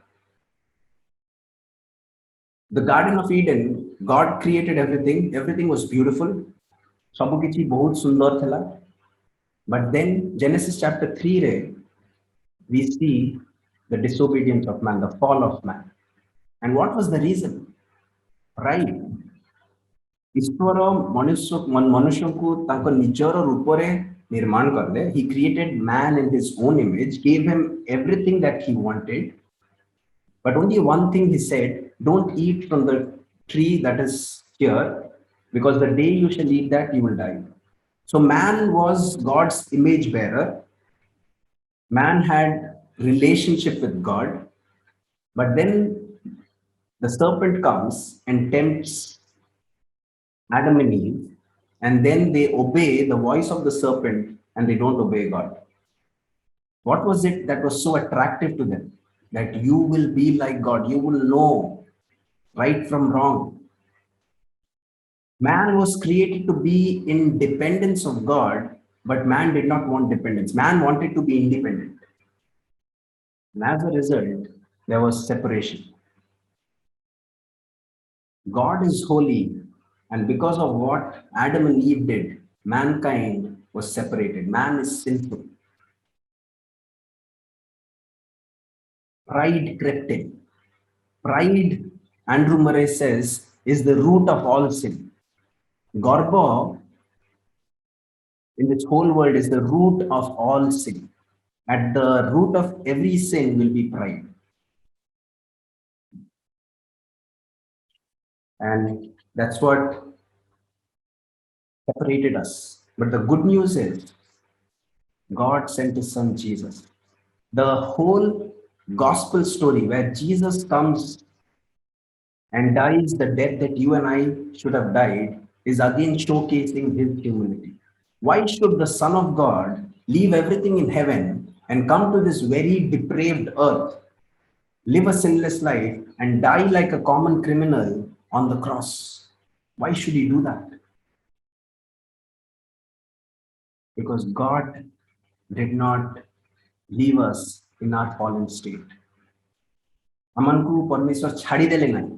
the Garden of Eden, God created everything. Everything was beautiful. सब किछि बहुत सुंदर थला. But then Genesis chapter 3 रे, we see the disobedience of man, the fall of man. And what was the reason? Pride. ईश्वर मनुष्य को तांको निजर रूप रे निर्माण करले. He created man in his own image, gave him everything that he wanted, but only one thing he said: don't eat from the tree that is here, because the day you shall eat that, you will die. So man was God's image bearer. Man had relationship with God, but then the serpent comes and tempts Adam and Eve, and then they obey the voice of the serpent and they don't obey God. What was it that was so attractive to them? That you will be like God, you will know right from wrong. Man was created to be in dependence of God, but man did not want dependence. Man wanted to be independent. And as a result, there was separation. God is holy, and because of what Adam and Eve did, mankind was separated. Man is sinful. Pride crept in. Pride, Andrew Murray says, is the root of all sin. Garba in this whole world is the root of all sin. At the root of every sin will be pride. And that's what separated us. But the good news is God sent his son Jesus. The whole gospel story where Jesus comes and dies the death that you and I should have died is again showcasing his humility. Why should the Son of God leave everything in heaven and come to this very depraved earth, live a sinless life, and die like a common criminal on the cross? Why should he do that? Because God did not leave us in our fallen state. Amanku Parmeshwar chhadi dele nahi.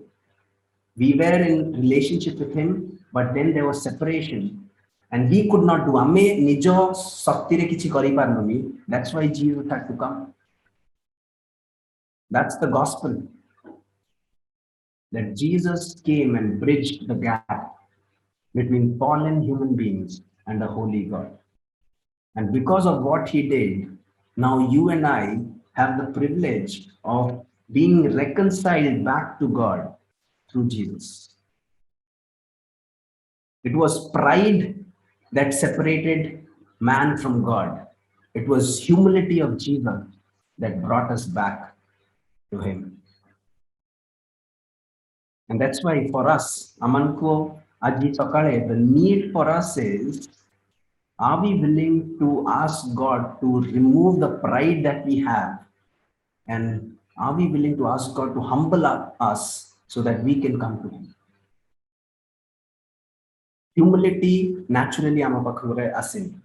We were in relationship with him, but then there was separation, and we could not do. Ame nijo shakti re kichi kari parnuni. That's why Jesus had to come. That's the gospel. That Jesus came and bridged the gap between fallen human beings and the holy God. And because of what he did, now you and I have the privilege of being reconciled back to God through Jesus. It was pride that separated man from God. It was humility of Jesus that brought us back to him. And that's why for us, Amanko Aji Sakale, the need for us is, are we willing to ask God to remove the pride that we have? And are we willing to ask God to humble us so that we can come to him? Humility, naturally, amapakhure asin.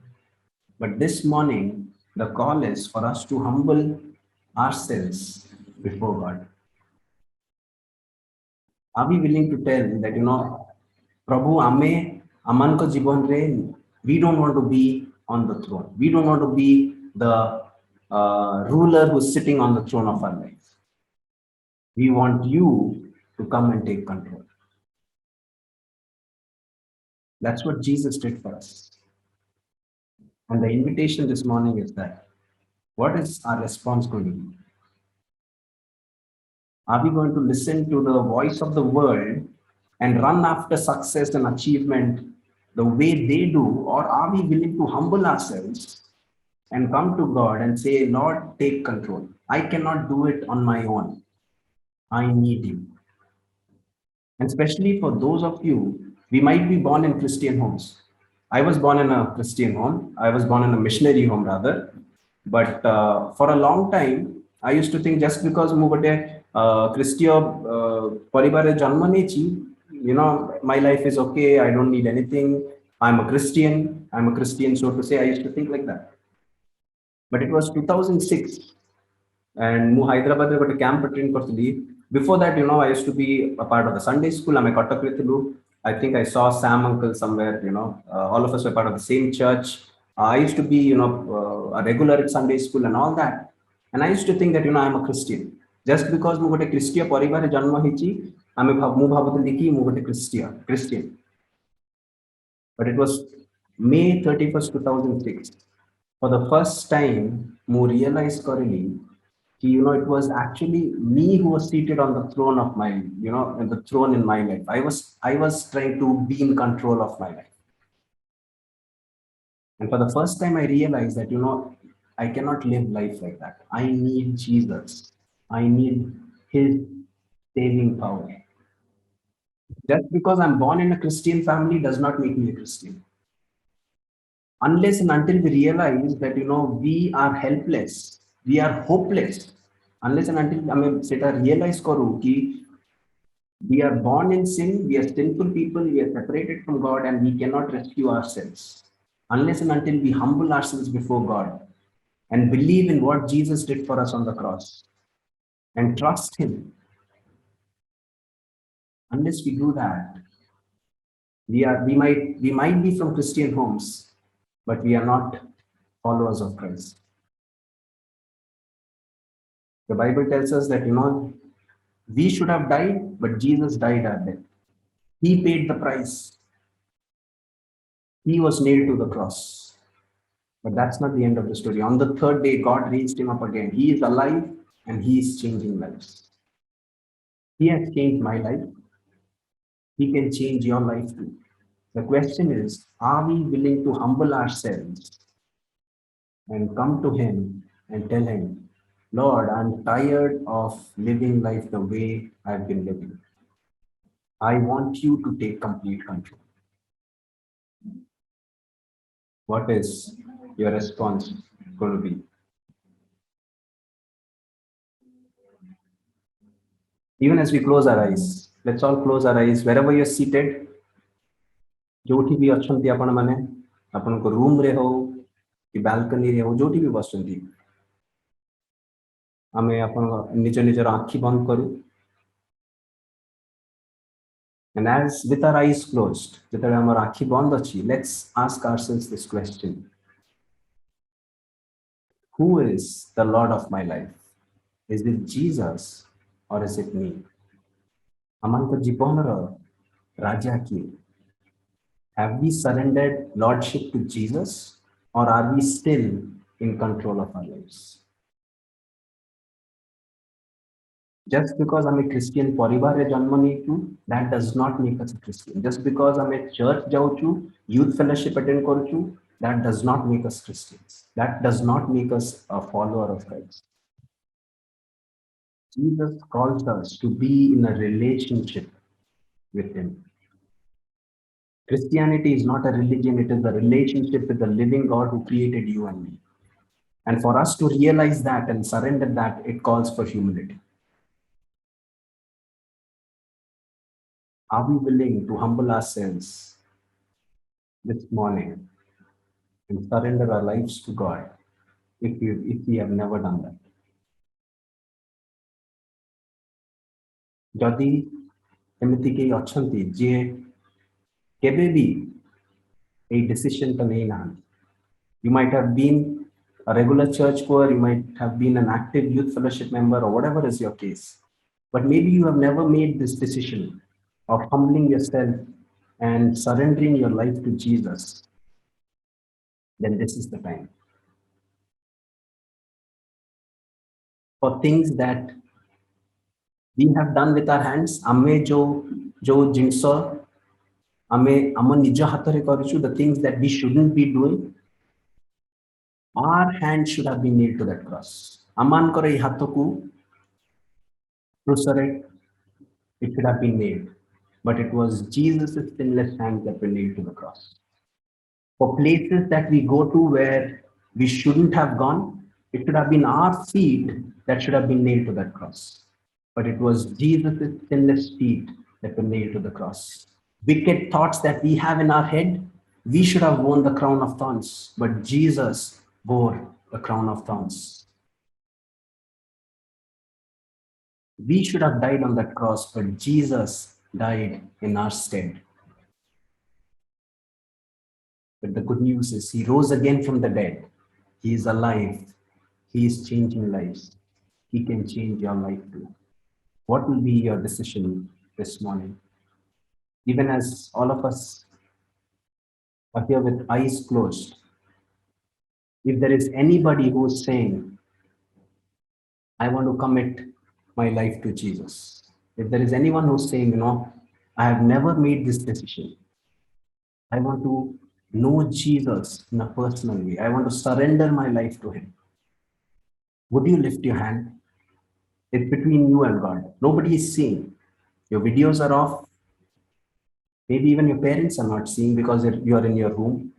But this morning, the call is for us to humble ourselves before God. Are we willing to tell that, Prabhu, amanko jibon re, we don't want to be on the throne. We don't want to be the ruler who's sitting on the throne of our life. We want you to come and take control. That's what Jesus did for us. And the invitation this morning is that, what is our response going to be? Are we going to listen to the voice of the world and run after success and achievement the way they do? Or are we willing to humble ourselves and come to God and say, Lord, take control. I cannot do it on my own. I need you. And especially for those of you, we might be born in Christian homes. I was born in a Christian home. I was born in a missionary home rather. But for a long time, I used to think just because mu gote Christian paribare janma nechi, my life is okay. I don't need anything. I'm a Christian. I'm a Christian, so to say. I used to think like that. But it was 2006, and mu Hyderabad got a camp attend kortili. Before that, I used to be a part of the Sunday school. I'm a Kottakritilu. I think I saw Sam uncle somewhere. All of us were part of the same church. I used to be, a regular at Sunday school and all that. And I used to think that, I'm a Christian. Just because mu gote Christian paribare janma hichi, mu bhabutili ki mu gote Christian. But it was May 31st, 2006. For the first time, mu realized correctly, it was actually me who was seated on the throne of my, in the throne in my life. I was trying to be in control of my life. And for the first time, I realized that, I cannot live life like that. I need Jesus. I need his saving power. Just because I'm born in a Christian family does not make me a Christian. Unless and until we realize that, we are helpless, we are hopeless, unless and until I realize ki we are born in sin, we are sinful people, we are separated from God, and we cannot rescue ourselves. Unless and until we humble ourselves before God and believe in what Jesus did for us on the cross and trust him. Unless we do that, we might be from Christian homes, but we are not followers of Christ. The Bible tells us that, we should have died, but Jesus died our death. He paid the price. He was nailed to the cross. But that's not the end of the story. On the third day, God raised him up again. He is alive and he is changing lives. He has changed my life. He can change your life too. The question is, are we willing to humble ourselves and come to him and tell him, Lord, I'm tired of living life the way I've been living. I want you to take complete control. What is your response going to be? Even as we close our eyes, let's all close our eyes. Wherever you're seated, जोठी भी अच्छंती आपण माने आपण को room रे हो कि balcony रे हो जोठी भी बसंती आमे आपण निज निजर आंखी बंद करू. And as with our eyes closed, जेतले हमर आंखी बंद अछि, let's ask ourselves this question. Who is the Lord of my life? Is it Jesus or is it me? Amanko jiponara raja kiye. Have we surrendered lordship to Jesus, or are we still in control of our lives? Just because I'm a Christian paribare janma nechu, that does not make us a Christian. Just because I'm a church jauchu, youth fellowship attend koruchu, that does not make us Christians. That does not make us a follower of Christ. Jesus calls us to be in a relationship with him. Christianity is not a religion, it is a relationship with the living God who created you and me. And for us to realize that and surrender that, it calls for humility. Are we willing to humble ourselves this morning and surrender our lives to God if we have never done that? Jadi एमती के अच्छी जे केबे भी a decision to नहीं ना. You might have been a regular church goer, you might have been an active youth fellowship member, or whatever is your case. But maybe you have never made this decision of humbling yourself and surrendering your life to Jesus. Then this is the time. For things that we have done with our hands, ame jo jinso ame nijo hathare karichu, the things that we shouldn't be doing, our hand should have been nailed to that cross. Aman kore hatoku crusade, it should have been nailed, but it was Jesus' sinless hands that were nailed to the cross. For places that we go to where we shouldn't have gone, it should have been our feet that should have been nailed to that cross. But it was Jesus' sinless feet that were nailed to the cross. Wicked thoughts that we have in our head, we should have worn the crown of thorns, but Jesus bore the crown of thorns. We should have died on that cross, but Jesus died in our stead. But the good news is he rose again from the dead. He is alive. He is changing lives. He can change your life too. What will be your decision this morning? Even as all of us are here with eyes closed, if there is anybody who is saying, I want to commit my life to Jesus. If there is anyone who's saying, I have never made this decision. I want to know Jesus in a personal way. I want to surrender my life to him. Would you lift your hand? It's between you and God. Nobody is seeing. Your videos are off. Maybe even your parents are not seeing because you are in your room.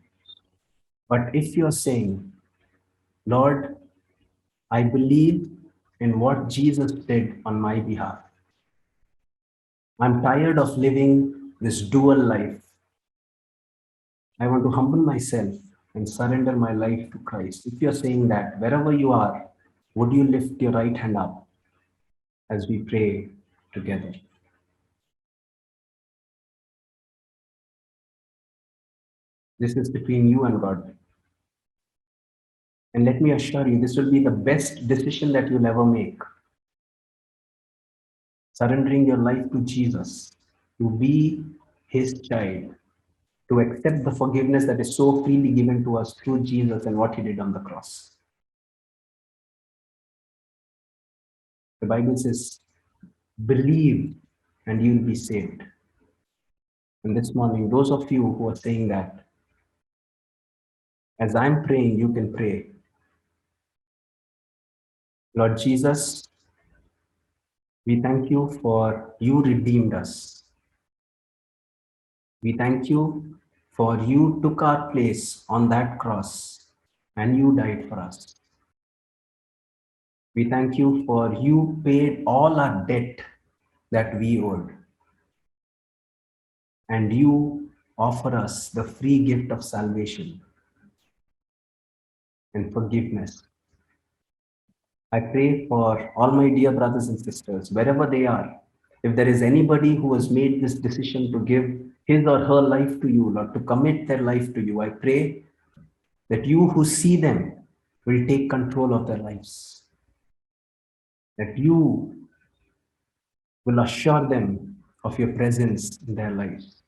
But if you're saying, Lord, I believe in what Jesus did on my behalf. I'm tired of living this dual life. I want to humble myself and surrender my life to Christ. If you're saying that, wherever you are, would you lift your right hand up as we pray together? This is between you and God. And let me assure you, this will be the best decision that you'll ever make. Surrendering your life to Jesus, to be his child, to accept the forgiveness that is so freely given to us through Jesus and what he did on the cross. The Bible says, believe and you'll be saved. And this morning, those of you who are saying that, as I'm praying, you can pray. Lord Jesus, we thank you for you redeemed us. We thank you for you took our place on that cross and you died for us. We thank you for you paid all our debt that we owed. And you offer us the free gift of salvation and forgiveness. I pray for all my dear brothers and sisters, wherever they are, if there is anybody who has made this decision to give his or her life to you, Lord, to commit their life to you, I pray that you who see them will take control of their lives, that you will assure them of your presence in their lives.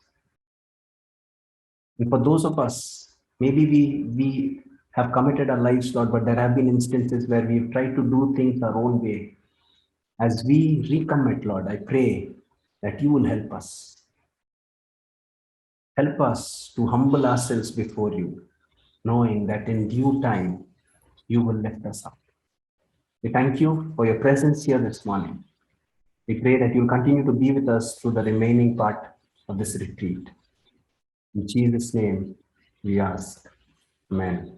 And for those of us, maybe we have committed our lives, Lord, but there have been instances where we've tried to do things our own way. As we recommit, Lord, I pray that you will help us. Help us to humble ourselves before you, knowing that in due time, you will lift us up. We thank you for your presence here this morning. We pray that you'll continue to be with us through the remaining part of this retreat. In Jesus' name, we ask. Amen.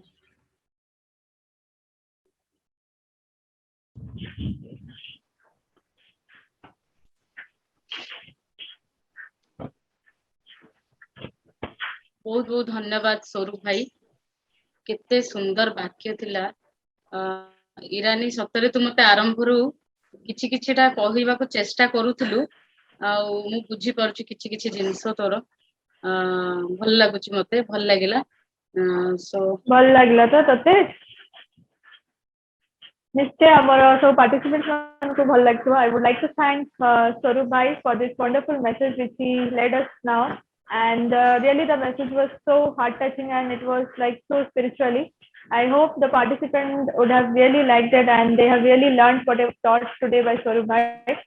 बहुत बहुत धन्यवाद स्वरूप भाई केते सुंदर वाक्य थिला इरानी सतरे तू मते आरंभरू किछि किछिटा कहिबाको चेष्टा करूथलु आ मु बुझी परछु किछि किछि जिंस तोर भल लागुची मते भल लागिला सो भल लागला तते निश्चय हमर सब पार्टिसिपेंट्स को भल लागथो. I would like to thank Swarup bhai for this wonderful message which he led us now, and really the message was so heart touching and it was like so spiritually. I hope the participants would have really liked it and they have really learned what I was taught today by Swarup bhai.